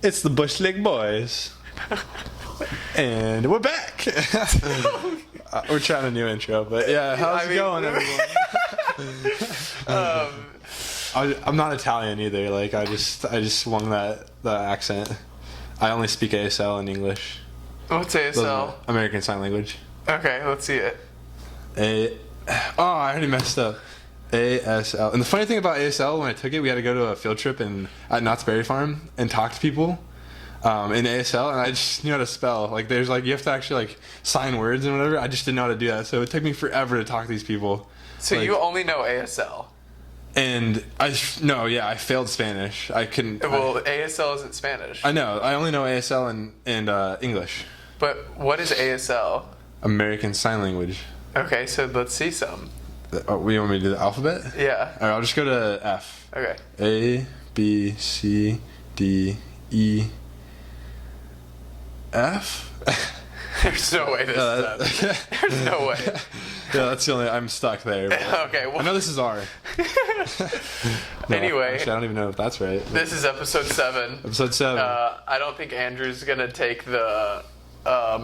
It's the Bush League Boys. And we're back. We're trying a new intro, but yeah, how's it going, everyone? I'm not Italian either. Like I just swung that accent. I only speak ASL in English. What's ASL? American Sign Language. Okay, let's see it. I already messed up. ASL. And the funny thing about ASL, when I took it, we had to go to a field trip at Knott's Berry Farm and talk to people in ASL, and I just knew how to spell. Like, there's like, you have to actually like sign words and whatever. I just didn't know how to do that, so it took me forever to talk to these people. So like, you only know ASL? And I failed Spanish. I couldn't. Well, ASL isn't Spanish. I know. I only know ASL and English. But what is ASL? American Sign Language. Okay, so let's see some. We want me to do the alphabet? Yeah. All right, I'll just go to F. Okay. A, B, C, D, E, F? There's no way this is up. There's no way. Yeah, that's the only... I'm stuck there. Okay, well... I know this is R. No, anyway... Actually, I don't even know if that's right. This is episode 7. Episode 7. I don't think Andrew's going to take the...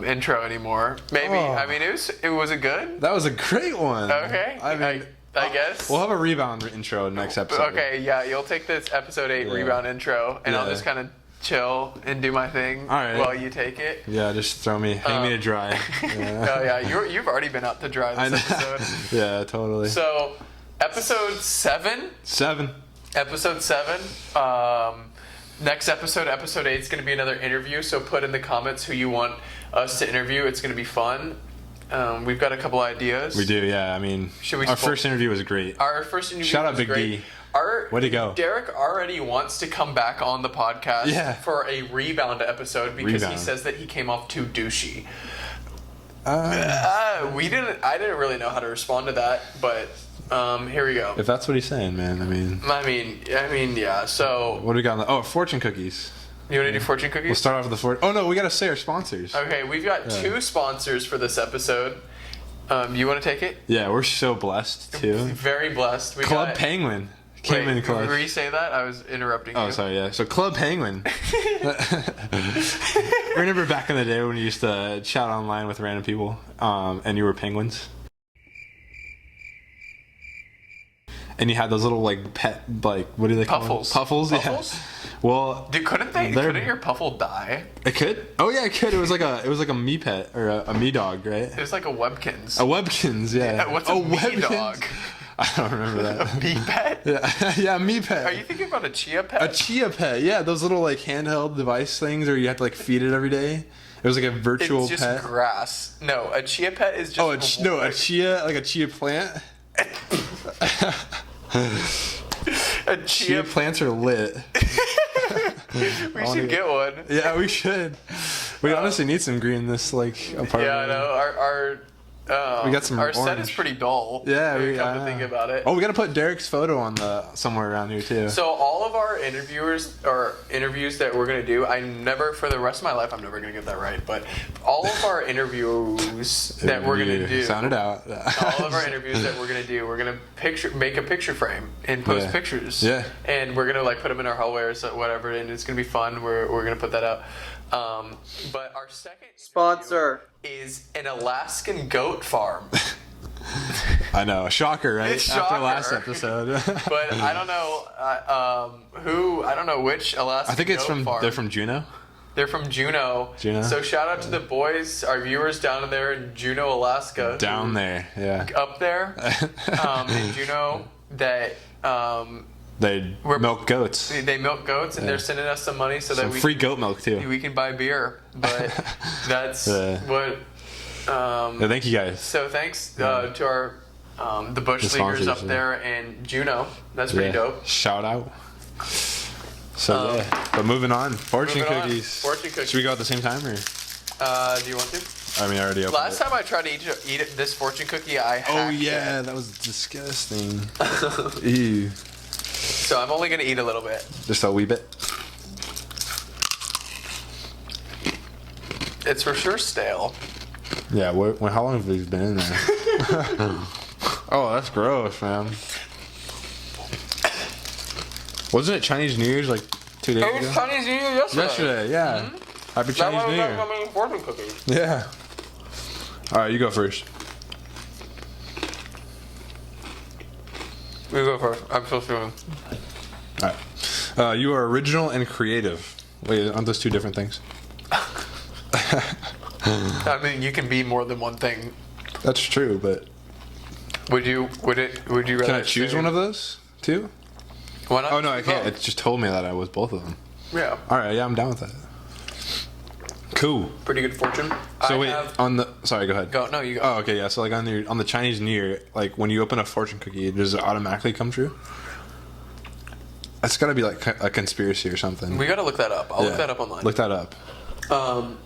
intro anymore. Maybe. Oh. I mean, was it good? That was a great one. Okay. I guess. We'll have a rebound intro next episode. Okay, yeah, you'll take this episode 8 rebound intro, and I'll just kind of chill and do my thing while you take it. Yeah, just hang me to dry. Yeah. Oh yeah, you've already been out to dry this episode. Yeah, totally. So, episode 7. Episode 7. Next episode 8, is going to be another interview, so put in the comments who you want us to interview. It's going to be fun. We've got a couple ideas. We do, yeah. I mean, our first interview was great. Our first interview Shout out was Big great. D. Way to go. Derek already wants to come back on the podcast for a rebound episode because he says that he came off too douchey. I didn't really know how to respond to that, but here we go. If that's what he's saying, man, I mean, yeah. So what do we got? Fortune cookies. You want to do fortune cookies? We'll start off with the fortune. Oh no, we got to say our sponsors. Okay, we've got 2 sponsors for this episode. You want to take it? Yeah, we're so blessed too. Very blessed. Club Penguin. Came in clutch. Were you say that? I was interrupting you. Oh, sorry, yeah. So Club Penguin. Remember back in the day when you used to chat online with random people, and you were penguins? And you had those little, like, pet, like, what do they call them? Puffles? Puffles? Yeah. Well... Couldn't your puffle die? It could? Oh, yeah, it could. It was like a me pet, or a me dog, right? It was like a Webkins. A Webkins, yeah. What's a me dog? I don't remember that. A me pet? Yeah, me pet. Are you thinking about a chia pet? A chia pet, yeah. Those little like handheld device things where you have to like feed it every day. It was like a virtual pet. It's just grass. No, a chia pet is just... a chia plant. Chia plants are lit. We should get one. Yeah, we should. We honestly need some green in this like apartment. Yeah, I know. We got some our orange. Set is pretty dull. Yeah, come to think about it. Oh, we got to put Derek's photo on somewhere around here too. So all of our interviews that we're gonna do, for the rest of my life, I'm never gonna get that right. But all of our interviews that we're gonna do, sound it out. All of our interviews that we're gonna do, we're gonna make a picture frame and post pictures. Yeah. And we're gonna like put them in our hallway or whatever, and it's gonna be fun. We're gonna put that out. But our second sponsor is an Alaskan goat farm. I know, shocker, right? It's shocker. After last episode. But I don't know I don't know which Alaskan. I think it's they're from Juneau. They're from Juneau. So shout out to the boys, our viewers down there in Juneau, Alaska. Down there, yeah. Up there, in Juneau, that they milk goats. They milk goats, and they're sending us some money so that we free goat milk too. We can buy beer, but that's what. Thank you guys. So thanks to our the Bush Leaguers up there in Juneau. That's pretty dope. Shout out. So but moving on, fortune cookies. Fortune cookies. Should we go at the same time or? Do you want to? I mean, I already opened Last time I tried to eat this fortune cookie, I hacked it. That was disgusting. Ew. So I'm only gonna eat a little bit. Just a wee bit. It's for sure stale. Yeah, how long have these been in there? Oh, that's gross, man. Wasn't it Chinese New Year's like 2 days It was ago. Chinese New Year yesterday. Yesterday, yeah. Happy Chinese New Year. How many fortune cookies? Yeah. All right, you go first. You go first. I'm still feeling. All right. You are original and creative. Wait, aren't those 2 different things? I mean, you can be more than one thing. That's true, but Would you rather? can I choose one of those 2? Why not? Oh no, I can't. Both? It just told me that I was both of them. Yeah. All right, yeah, I'm down with that. Cool. Pretty good fortune. So on the sorry, go ahead. No, you go. Oh, okay, yeah. So like on the Chinese New Year, like when you open a fortune cookie, does it automatically come true? It's got to be like a conspiracy or something. We gotta look that up. I'll look that up online. Look that up.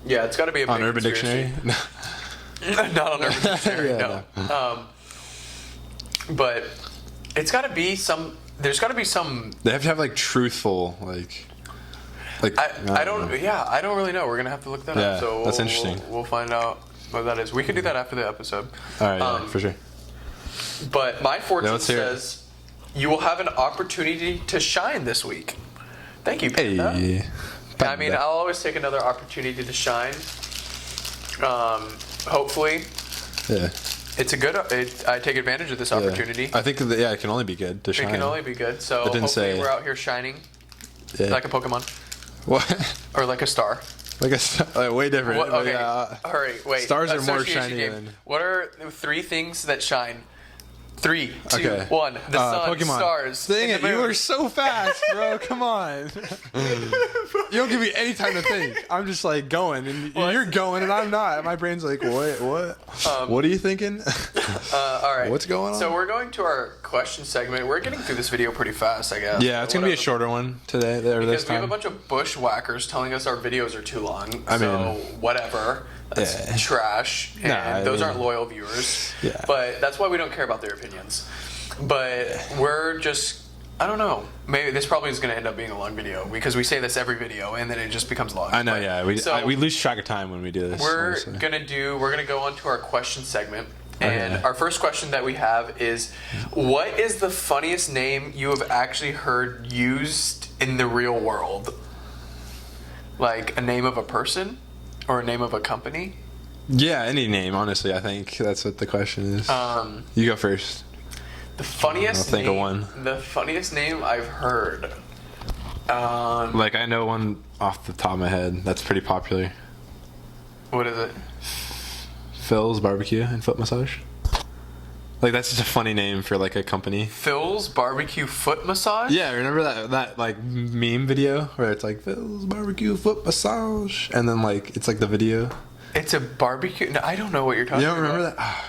Yeah, it's got to be a On big Urban conspiracy. Dictionary. Not on Urban Dictionary. Yeah, no. But it's got to be some. There's got to be some. They have to have like truthful like. I don't. Yeah, I don't really know. We're gonna have to look that up. So that's interesting. We'll find out what that is. We could do that after the episode. All right, yeah, for sure. But my fortune let's hear it. says you will have an opportunity to shine this week. Thank you, Panda. Hey. I mean, I'll always take another opportunity to shine. Hopefully, Yeah. it's a good. I take advantage of this opportunity. I think that, it can only be good to shine. It can only be good. So It didn't hopefully say- we're out here shining Yeah. like a Pokemon What? or like a star. Like way different. What, but okay. yeah. All right. Wait. Stars are more Association shiny game. than- What are 3 things that shine? 3, 2, Okay. 1. The sun, Pokemon. stars. Dang and it, the you moon. were so fast, bro. Come on. You don't give me any time to think. I'm just like going, and you're going, and I'm not. My brain's like, what? What are you thinking? All right. What's going on? So we're going to our question segment. We're getting through this video pretty fast, I guess. Yeah, it's gonna be a shorter one today. Or this Because we have a time. bunch of bushwhackers telling us our videos are too long. I so mean, whatever. That's yeah. trash. And Nah, those I aren't mean- loyal viewers. Yeah. But that's why we don't care about their opinions. But we're just, I don't know. Maybe this probably is going to end up being a long video because we say this every video and then it just becomes long. I know. But- Yeah, so we lose track of time when we do this. we're honestly. gonna go on to our question segment. And Okay. our first question that we have is, what is the funniest name you have actually heard used in the real world? Like a name of a person or a name of a company? Yeah, any name. Honestly, I think that's what the question is. You go first. The funniest I'll think of name, one. The funniest name I've heard. Like I know one off the top of my head that's pretty popular. What is it? Phil's Barbecue and Foot Massage. Like that's just a funny name for like a company. Phil's Barbecue Foot Massage? Yeah, remember that like meme video where it's like Phil's Barbecue Foot Massage, and then like it's like the video. It's a barbecue. No, I don't know what you're talking You about. don't remember that?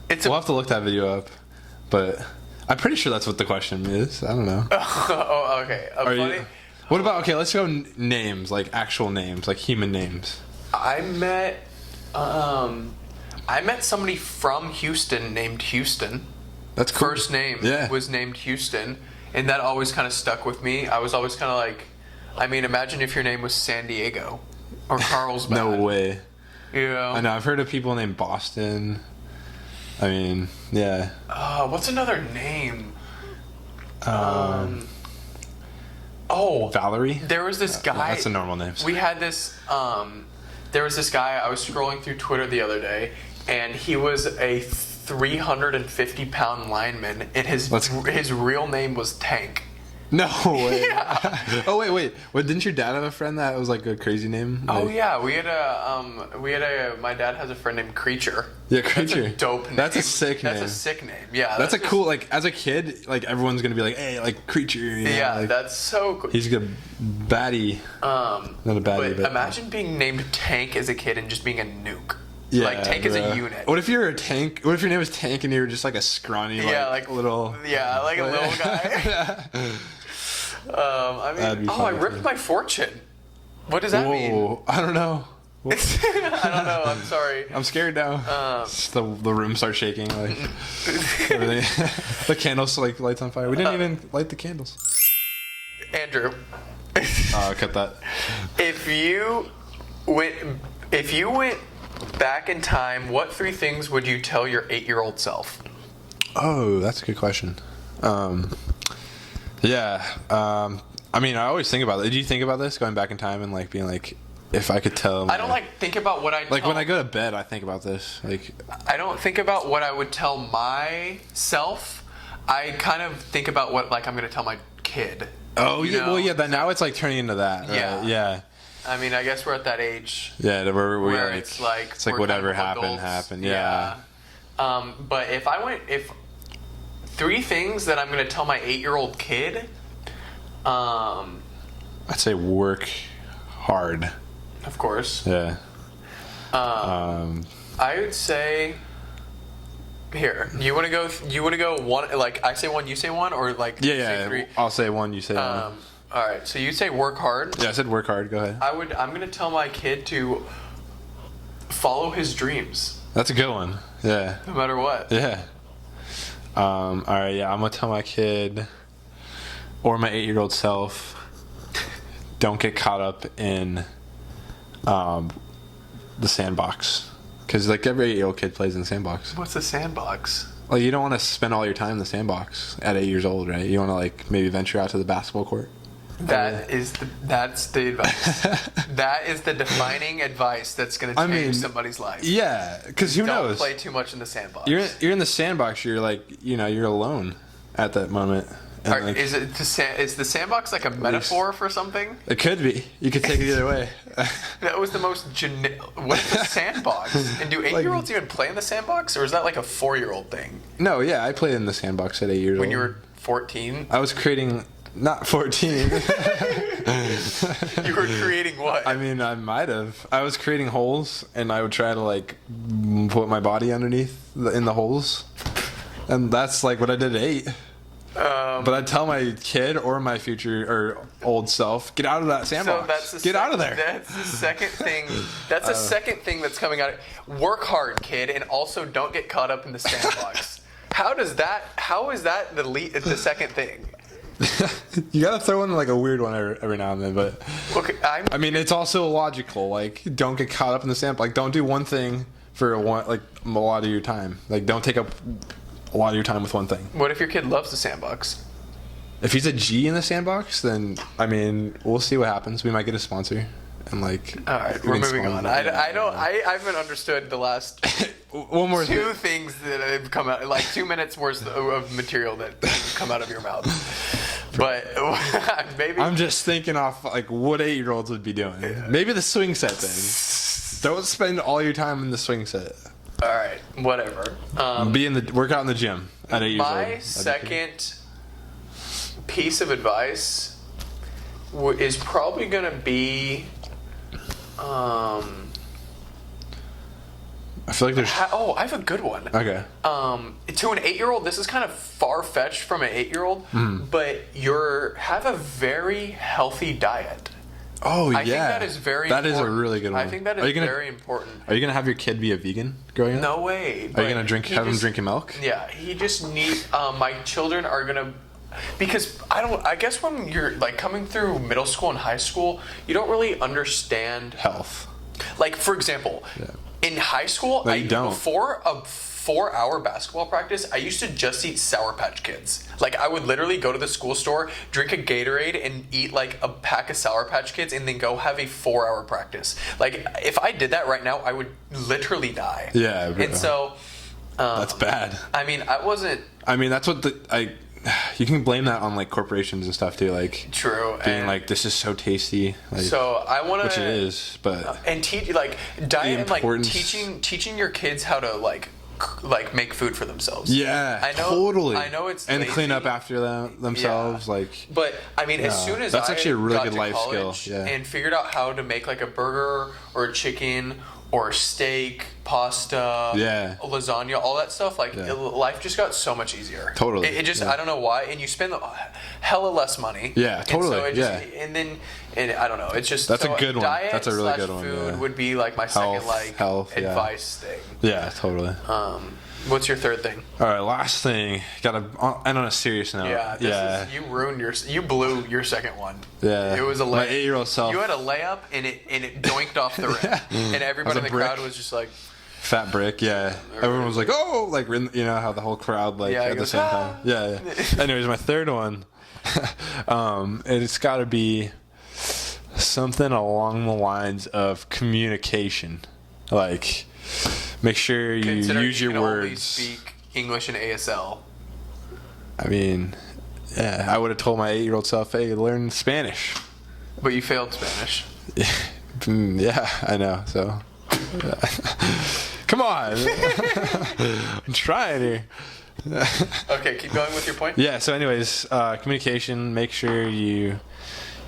It's We'll have to look that video up, but I'm pretty sure that's what the question is. I don't know. Oh, okay. What about let's go names, like actual names, like human names. I met somebody from Houston named Houston. That's cool. First name Yeah. was named Houston, and that always kind of stuck with me. I was always kind of like, I mean, imagine if your name was San Diego or Carlsbad. No way. Yeah. I know. I've heard of people named Boston. I mean, yeah. What's another name? Valerie. There was this guy. That's a normal name. We had this. There was this guy. I was scrolling through Twitter the other day, and he was a 350-pound lineman, and his real name was Tank. No way. Yeah. Oh wait. What, didn't your dad have a friend that was like a crazy name? Oh Like- yeah, my dad has a friend named Creature. Yeah, Creature. That's a dope name. That's a sick name. That's a sick name. Yeah. That's a just- cool, like, as a kid, like, everyone's gonna be like, hey, like, Creature. You know, Yeah, like, that's so cool. he's a good baddie. Not a baddie, But imagine being named Tank as a kid and just being a nuke. Yeah, like Tank as bro. a unit. What if you're a tank? What if your name was Tank and you were just like a scrawny, like little. Yeah, like a little guy. That'd be I funny, ripped too. my fortune. What does that mean? Whoa, I don't know. I don't know. I'm sorry. I'm scared now. Just the room starts shaking. Like everything. The candles like lights on fire. We didn't even light the candles. Andrew, Cut that. if you went back in time, what 3 things would you tell your 8-year-old self? Oh, that's a good question. I I mean, I always think about it. Did you think about this going back in time and like being like, if I could tell? I don't think about what I like when I go to bed. I think about this. Like, I don't think about what I would tell myself. I kind of think about what like I'm gonna tell my kid. Oh yeah, well yeah. But now it's like turning into that. Right? Yeah, yeah. I mean, I guess we're at that age. Yeah, where it's like whatever happened. Yeah. But if 3 things that I'm gonna tell my 8-year-old kid. I'd say work hard. Of course. Yeah. I would say. Here, you want to go one? Like I say one, you say one, or like say 3? I'll say one, you say one. All right. So you say work hard. Yeah, I said work hard. Go ahead. I'm gonna tell my kid to follow his dreams. That's a good one. Yeah. No matter what. Yeah. All right. Yeah, I'm gonna tell my kid, or my 8-year-old self, don't get caught up in, the sandbox. Because like every 8-year-old kid plays in the sandbox. What's the sandbox? Like you don't want to spend all your time in the sandbox at 8 years old, right? You want to like maybe venture out to the basketball court. That's the advice. That is the defining advice that's going to change somebody's life. Yeah, because who knows? Don't play too much in the sandbox. You're in the sandbox. You're like you're alone at that moment. And is the sandbox like a metaphor for something? It could be. You could take it either way. That was the most what is the sandbox? And do 8-year-olds even play in the sandbox, or is that like a 4-year-old thing? No, yeah, I played in the sandbox at 8 years old. When you were 14? I was creating, not 14. You were creating what? I mean, I might have. I was creating holes, and I would try to like put my body underneath in the holes, and that's like what I did at 8. But I'd tell my kid or my future or old self, get out of that sandbox. So get out of there. That's the second thing. That's the second thing that's coming out. Work hard, kid, and also don't get caught up in the sandbox. How is that the second thing? You gotta throw in like a weird one every now and then, but okay, I mean, it's also logical. Like, don't get caught up in the sandbox. Like, don't do one thing for a lot of your time. Like, don't take up a lot of your time with one thing. What if your kid loves the sandbox? If he's a G in the sandbox, then I mean, we'll see what happens. We might get a sponsor, and like. All right, we're moving on. I haven't understood the last one more 2 things that have come out, like 2 minutes worth of material that come out of your mouth. But maybe I'm just thinking off like what 8-year-olds would be doing. Yeah. Maybe the swing set thing. Don't spend all your time in the swing set. All right, whatever. Work out in the gym at 8 years old. My second piece of advice is probably going to be. I feel like there's. I have a good one. Okay. To an 8-year-old, this is kind of far-fetched from an 8-year-old, but have a very healthy diet. Oh, yeah. I think that is very important. That is a really good one. I think that is very important. Are you going to have your kid be a vegan growing up? No way. Are you going to have him drinking milk? Yeah, he just needs... my children are going to... Because I guess when you're like coming through middle school and high school, you don't really understand... health. Like, for example, in high school, before a 4-hour basketball practice, I used to just eat Sour Patch Kids. Like, I would literally go to the school store, drink a Gatorade, and eat like a pack of Sour Patch Kids, and then go have a 4-hour practice. Like, if I did that right now, I would literally die. Yeah. And so... that's bad. I mean, I wasn't... I mean, that's what you can blame that on like corporations and stuff too, like true, being and like this is so tasty. Like, so I want to, which it is, but and teach like diet and like teaching your kids how to like make food for themselves. Yeah, I know, totally. I know it's and lazy. Clean up after themselves, like. But I mean, as soon as that's actually a really good life skill. Yeah. And figured out how to make like a burger or a chicken or steak, pasta, lasagna, all that stuff. Like life just got so much easier. Totally. It just I don't know why, and you spend hella less money. Yeah, totally. And so and I don't know. It's just that's a good one. Diet that's a really good one. Food would be like my second advice thing. Yeah, totally. What's your third thing? All right, last thing. Gotta end on a serious note. Yeah, you blew your second one. Yeah, it was a my 8-year-old self. You had a layup and it doinked off the rim, and everybody in the crowd was just like, Fat brick, yeah. Everyone was like, oh, like, you know how the whole crowd, like, at the same time. Yeah. Anyways, my third one, it's got to be something along the lines of communication. Like, make sure you use your words. Only speak English and ASL. I mean, yeah, I would have told my 8-year-old self, hey, learn Spanish. But you failed Spanish. Yeah, I know, so... Come on. I'm trying here. Okay, keep going with your point. Yeah, so anyways, communication, make sure you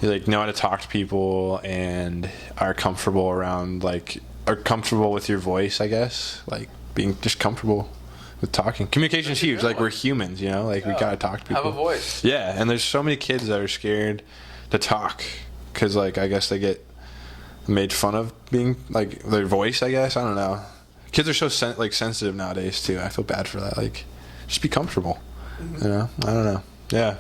like know how to talk to people and are comfortable around, like, are comfortable with your voice, I guess. Like, being just comfortable with talking. Communication is huge. Like, we're humans, you know? Like, we gotta talk to people. Have a voice. Yeah, and there's so many kids that are scared to talk because, like, I guess they get made fun of being, like, their voice, I guess. I don't know. Kids are so sensitive nowadays too. I feel bad for that. Like, just be comfortable. Mm-hmm. You know, I don't know. Yeah,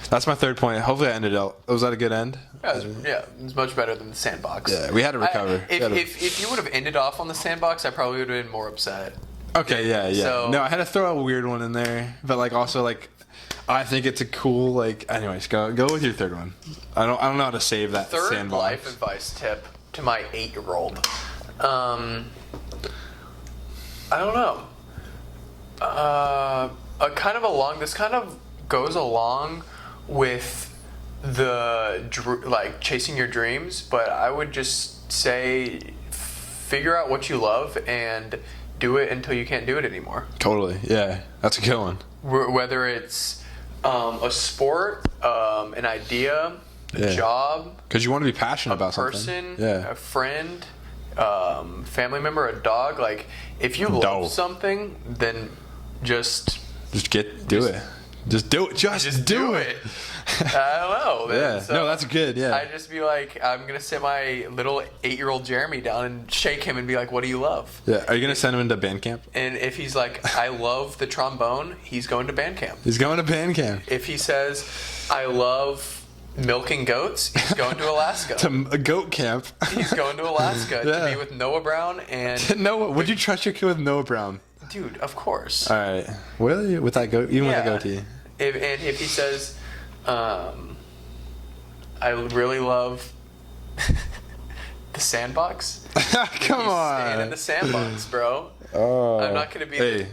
that's my third point. Hopefully I ended up. Was that a good end? Yeah, it's much better than the sandbox. Yeah, we had to recover. If you would have ended off on the sandbox, I probably would have been more upset. Okay, yeah. So, no, I had to throw a weird one in there, but, like, also, like, I think it's a cool, like. Anyways, go with your third one. I don't know how to save that third sandbox. Life advice tip to my 8-year-old. I don't know. This kind of goes along with the chasing your dreams, but I would just say figure out what you love and do it until you can't do it anymore. Totally, yeah, that's a good one. Whether it's a sport, an idea, a job, because you want to be passionate about something. A person, yeah. A friend, family member, a dog. Like, if you love something, then just do it. Just do it. Just do it. I don't know. Yeah. So no, that's good. Yeah. I'd just be like, I'm gonna sit my little 8-year-old Jeremy down and shake him and be like, "What do you love?" Yeah. Are you gonna send him into band camp? And if he's like, "I love the trombone," he's going to band camp. He's going to band camp. If he says, "I love milking goats," he's going to Alaska. To a goat camp. He's going to Alaska to be with Noah Brown and Noah. Would you trust your kid with Noah Brown? Dude, of course. All right. Really? With that goat? Even with a goatee? If he says, I really love the sandbox. Come on. Staying in the sandbox, bro. Oh. I'm not going to be... Hey.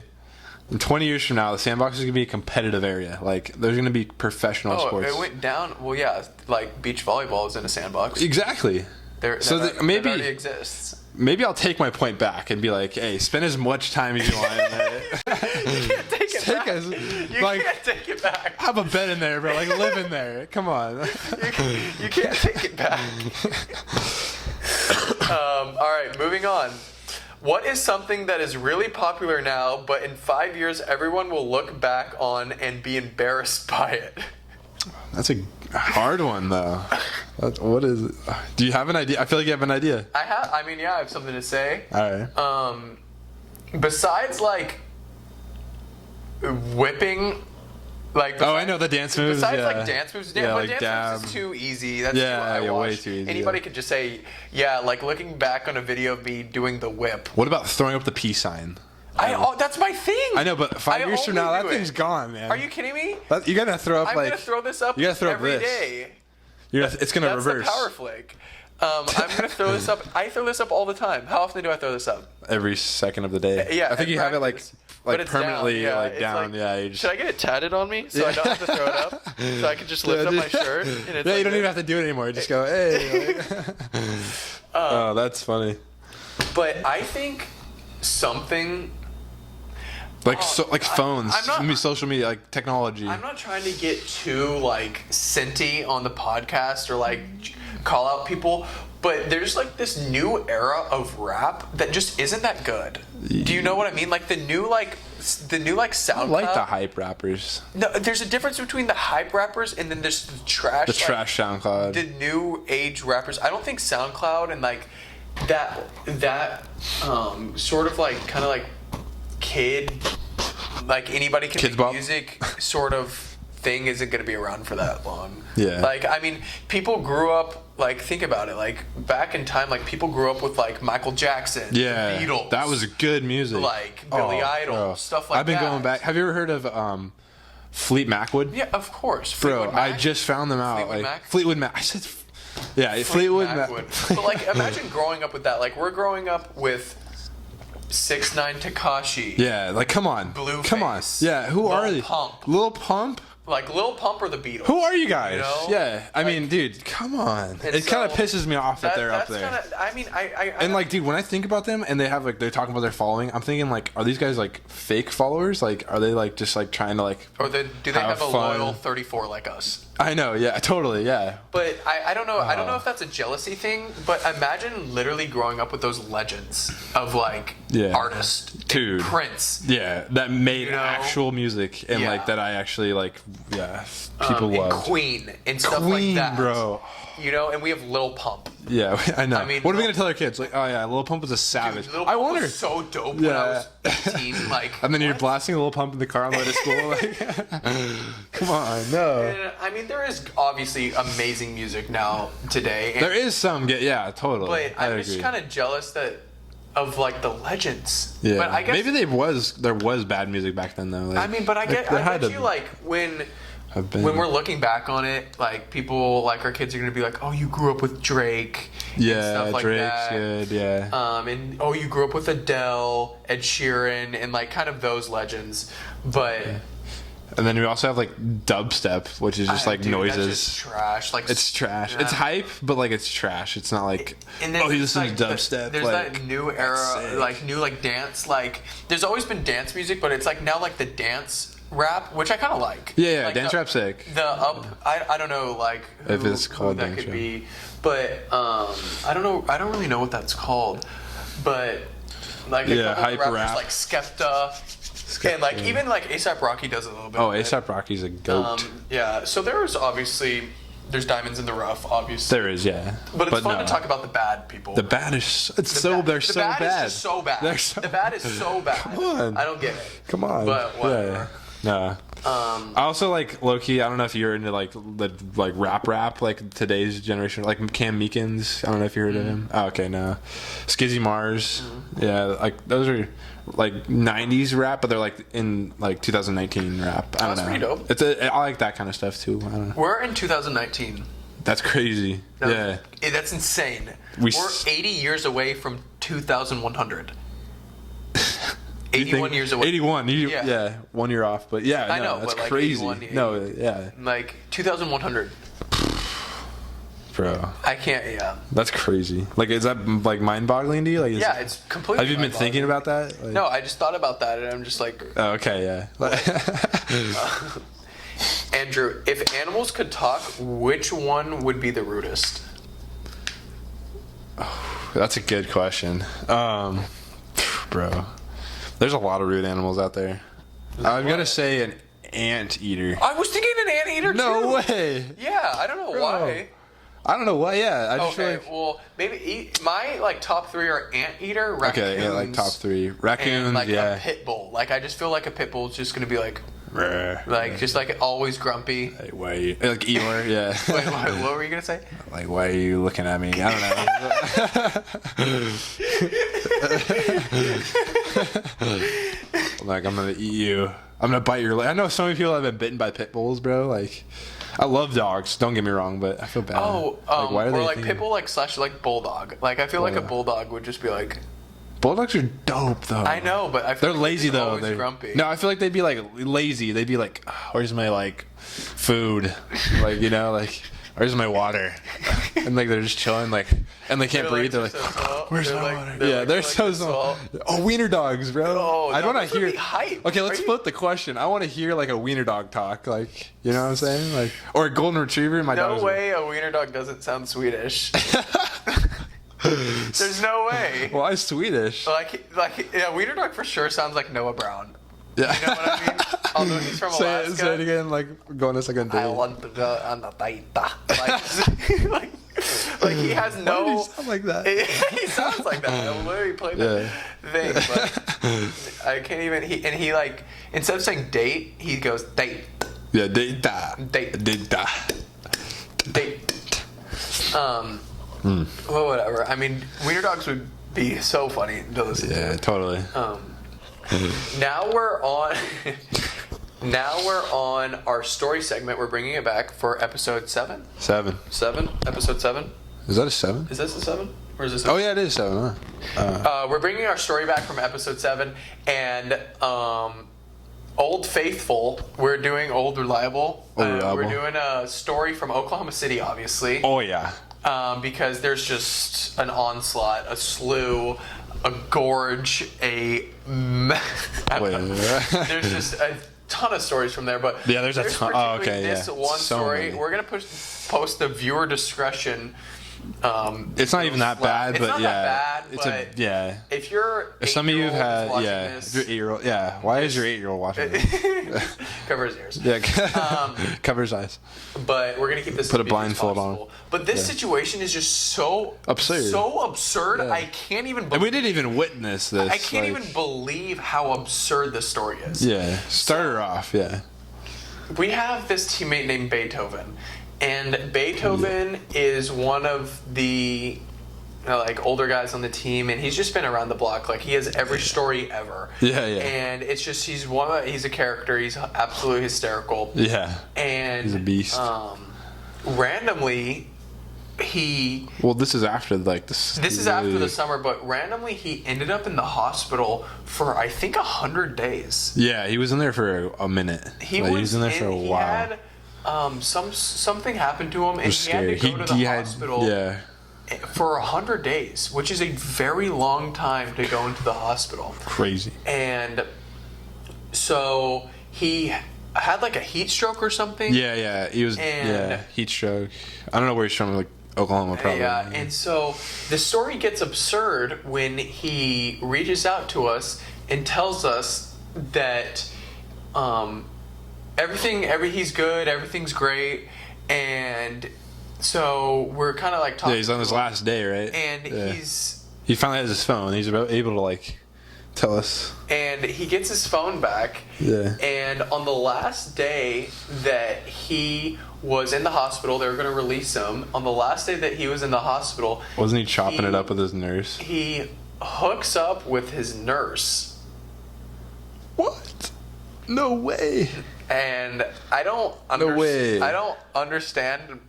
In 20 years from now, the sandbox is going to be a competitive area. Like, there's going to be professional sports. Oh, it went down. Well, yeah, like beach volleyball is in a sandbox. Exactly. Maybe it already exists. Maybe I'll take my point back and be like, hey, spend as much time as you want in there. You can't take it back. You can't take it back. Have a bed in there, bro. Like, live in there. Come on. You can't take it back. All right, moving on. What is something that is really popular now, but in 5 years everyone will look back on and be embarrassed by it? That's a hard one, though. What is it? Do you have an idea? I feel like you have an idea. I have something to say. All right. Besides, like, whipping, like... I know the dance moves. Besides, like, dance moves. Like dance moves is too easy. That's too I watch. Way too easy. Anybody could just say, like, looking back on a video of me doing the whip. What about throwing up the peace sign? That's my thing. I know, but 5 years from now, that thing's gone, man. Are you kidding me? You gotta throw up. I'm gonna throw this up every day. It's gonna reverse. That's the power flick. I'm gonna throw this up. I throw this up all the time. How often do I throw this up? Every second of the day. Yeah, I think you have it like permanently down. Yeah. Should I get it tatted on me so I don't have to throw it up? So I can just lift up my shirt. And it's you don't even have to do it anymore. Just go, hey. Oh, that's funny. But I think something. Like phones, social media, like technology. I'm not trying to get too like senti on the podcast or like call out people, but there's like this new era of rap that just isn't that good. Do you know what I mean? Like the new SoundCloud. I like the hype rappers. No, there's a difference between the hype rappers and then there's the trash. The trash SoundCloud. The new age rappers. I don't think SoundCloud and like that sort of like kind of like kid, like anybody can make music sort of thing isn't going to be around for that long. Yeah. Like, I mean, people grew up, like, think about it. Like, back in time, like, people grew up with, like, Michael Jackson, Yeah. the Beatles. That was good music. Like, Billy Idol, bro. stuff like that. I've been going back. Have you ever heard of Fleet Macwood? Yeah, of course. Bro, Fleetwood Mac? I just found them out. Fleetwood like Mac? Fleetwood Mac. I said, yeah, Fleetwood Mac. But like, imagine growing up with that. Like, we're growing up with 6ix9ine Tekashi. Yeah, like come on, Blueface. come on. Yeah, who are they? Pump. Lil Pump. Like Lil Pump or the Beatles. Who are you guys? You know? Yeah, I Like, mean, dude, come on. and It kind of so pisses me off that they're up there. Kinda, I mean, I And like, dude, when I think about them and they have like they're talking about their following, I'm thinking like, are these guys like fake followers? Like, are they like just like trying to like? or do they have a fun? loyal 34 like us? I know, yeah, totally, yeah. But I don't know. I don't know if that's a jealousy thing. But imagine literally growing up with those legends of like artists, dude, Prince. Yeah, that made You know? actual music and Yeah. like that I actually like, people and love. Queen and stuff Queen, like that, bro. You know, and we have Lil Pump. Yeah, I know. I mean, what are we gonna tell our kids? Like, oh yeah, Lil Pump was a savage. Dude, Lil I Pump wonder. was so dope when I was 18. Like, And then you're what? blasting Lil Pump in the car on the way to school. Like, come on, no. And, I mean, there is obviously amazing music now today. And, There is some, yeah, totally. but I I'm agree. just kind of jealous of like the legends. Yeah, But I guess maybe there was bad music back then though. Like, I mean, but I there had bet to you like when have been. we're looking back on it, like people, like our kids are gonna be like, "Oh, you grew up with Drake." and Yeah, stuff like Drake's that. good. Yeah. And oh, you grew up with Adele, Ed Sheeran, and like kind of those legends. But And then we also have like dubstep, which is just like dude, noises. that's just trash. Like It's trash. It's hype, but like it's trash. It's not like And then oh, he there's, listens to like, dubstep. There's like, that new era, sick. like new like dance. Like there's always been dance music, but it's like now like the dance rap, which I kind of like. Yeah, like dance rap's sick. The I don't know like If who, it's called who that dance could rap. be, but I don't know. I don't really know what that's called, but like a Yeah, couple of hype rappers rap. like Skepta. And like even like A$AP Rocky does it a little bit. Oh, of it. A$AP Rocky's a goat. Yeah. So there's diamonds in the rough, obviously. There is, yeah. But it's fun no. to talk about the bad people. The bad is they're The so bad bad. is just so bad. They're so The bad is so bad. Come on. I don't get it. Come on. But whatever. Yeah. I also like low key. I don't know if you're into like the like rap like today's generation, like Cam Meekins. I don't know if you heard of him. Oh, okay, no. Skizzy Mars. Yeah, like those are like '90s rap, but they're like in like 2019 rap. I don't That's know. pretty dope. I like that kind of stuff too. I don't know. We're in 2019. That's crazy. Yeah. That's insane. We're 80 years away from 2100. You 81 think- years away. 81. Yeah. Yeah, 1 year off. But yeah, I no, know, that's but, like, crazy. 81, No, yeah, Like 2100. bro. I can't. Yeah. That's crazy. Like, is that like mind-boggling to you? Like, Yeah, it's completely. Have you been thinking about that? Like, No, I just thought about that, and I'm just like, Oh, okay, yeah. Andrew, if animals could talk, which one would be the rudest? That's a good question, bro. There's a lot of rude animals out there. I'm gonna say an anteater. I was thinking an anteater too. No way. Yeah, I don't know why. I don't know why. Yeah, I just feel Okay, like. well, maybe my like top three are anteater, raccoons, Okay, yeah, like top three. Raccoons, and like yeah. a pit bull. Like I just feel like a pit bull is just gonna be like Like, just like always grumpy. Like, why are you, like Eeyore, yeah. Wait, what were you gonna say? Like, why are you looking at me? I don't know. Like, I'm gonna eat you. I'm gonna bite your leg. I know so many people have been bitten by pit bulls, bro. Like, I love dogs. Don't get me wrong, but I feel bad. Like, why are or they like thinking- pit bull, like slash like bulldog. Like I feel like a bulldog would just be like. Bulldogs are dope, though. I know, but I feel They're like lazy they're though. always They're grumpy. No, I feel like they'd be like lazy. They'd be like, "Oh, where's my like food? Like, you know, like where's my water?" And like they're just chilling, like, and they can't breathe. They're like, "Where's my water?" Yeah, they're so small. Oh, wiener dogs, bro. Oh, I no, want to those would hear. be hype. Okay, let's Are you- flip the question. I want to hear like a wiener dog talk, like, you know what I'm saying, like, or a golden retriever. My No dog's way a wiener dog doesn't sound Swedish. There's no way. Why Swedish? Like yeah, wiener dog for sure sounds like Noah Brown. Yeah. You know what I mean? Although he's from Alaska. Say it again, like going a second date. I want to go on the date. Like he has Why no. did he sound like that? He sounds like that. I literally played the thing, but I can't even. He like instead of saying date, he goes date. Yeah, data. Well, whatever. I mean, wiener dogs would be so funny to listen to. Yeah, totally. Now we're on. Now we're on our story segment. We're bringing it back for episode 7. 7. Episode 7. Is that a 7? Is this a 7? Or is this? Oh yeah, it is 7. Huh? We're bringing our story back from episode 7, and Old Faithful. We're doing Old Reliable. We're doing a story from Oklahoma City, obviously. Oh yeah. Because there's just an onslaught, a slew, a gorge, there's just a ton of stories from there. But yeah, there's a ton. Oh, okay, this one so story, many. We're gonna post the viewer discretion. It's not even that bad, but yeah, If you're some of you have this, if your 8-year-old, why is your 8-year-old watching this? Cover his ears. Yeah, cover his eyes. But we're gonna keep this. Put a blindfold on. But this situation is just so absurd. Yeah. I can't even. And we didn't even witness this. I can't even believe how absurd this story is. Yeah, start her off. Yeah. We have this teammate named Beethoven. And Beethoven is one of the older guys on the team, and he's just been around the block. Like, he has every story ever. Yeah. And it's just he's a character. He's absolutely hysterical. Yeah. And he's a beast. Randomly, he. Well, this is after this. This is after the summer, but randomly he ended up in the hospital for I think 100 days. Yeah, he was in there for a minute. He was in there for a while. He had, something happened to him, and he had to go to the hospital. Yeah. For 100 days, which is a very long time to go into the hospital. Crazy. And so he had a heat stroke or something. Yeah. He was heat stroke. I don't know where he's from, Oklahoma probably. Yeah, and so the story gets absurd when he reaches out to us and tells us that he's good, everything's great, and so we're kind of talking. Yeah, he's on his last day, right? And he finally has his phone. He's able to tell us. And he gets his phone back. Yeah. And on the last day that he was in the hospital, they were going to release him. On the last day that he was in the hospital, wasn't he chopping it up with his nurse? He hooks up with his nurse. What? No way. And I don't understand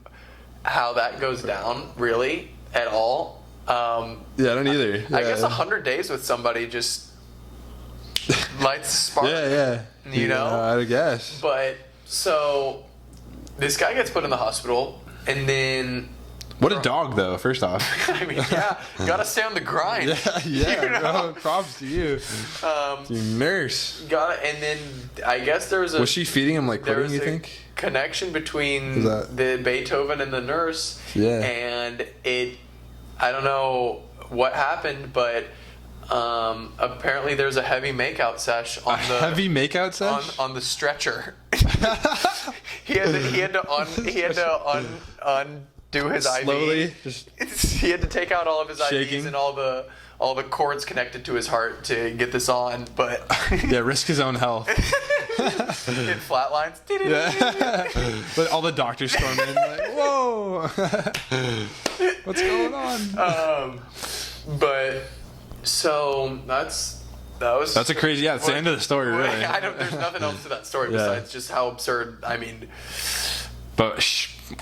how that goes down, really, at all. Yeah, I don't either. I guess 100 days with somebody just lights a spark. Yeah. You know? I guess. But, so, this guy gets put in the hospital, and then... What a dog, though, first off. I mean, yeah, gotta stay on the grind. Yeah, bro, props to you. You nurse. And then I guess there was Was she feeding him pudding, you think? Connection between the Beethoven and the nurse. Yeah. And I don't know what happened, but apparently there's a heavy makeout sesh on heavy makeout sesh? On the stretcher. he had to undo his slowly, IV. He had to take out all of his shaking. IVs and all the cords connected to his heart to get this on, but yeah, risk his own health. In flatlines. Yeah. But all the doctors storm in whoa. What's going on? But so that's a crazy. Yeah, it's the end of the story, really. There's nothing else to that story besides just how absurd. I mean, but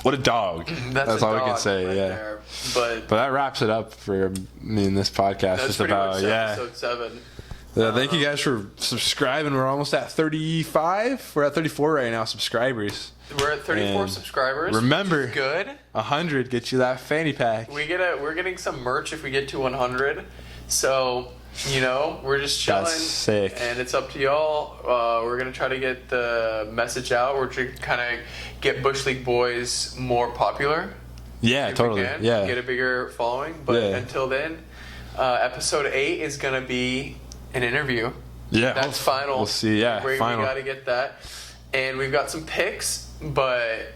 what a dog. That's all we can say. Right there. But that wraps it up for this podcast. That's just pretty about much episode 7. Yeah, thank you guys for subscribing. We're almost at 35. We're at 34 right now, subscribers. We're at 34 subscribers. Remember, good. 100 get you that fanny pack. We're getting some merch if we get to 100. So, we're just chilling. That's sick. And it's up to y'all. We're gonna try to get the message out. We're trying to kind of get Bush League Boys more popular. Yeah, totally. Yeah. Get a bigger following. But until then, episode 8 is gonna be an interview. Yeah, that's final. We'll see. Yeah, final. We got to get that, and we've got some picks, but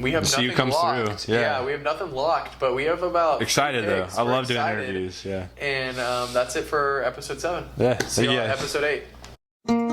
we have nothing locked. Yeah, we have nothing locked, but we have about. Excited though. I love doing interviews. Yeah. And that's it for episode 7. Yeah. See you on episode 8.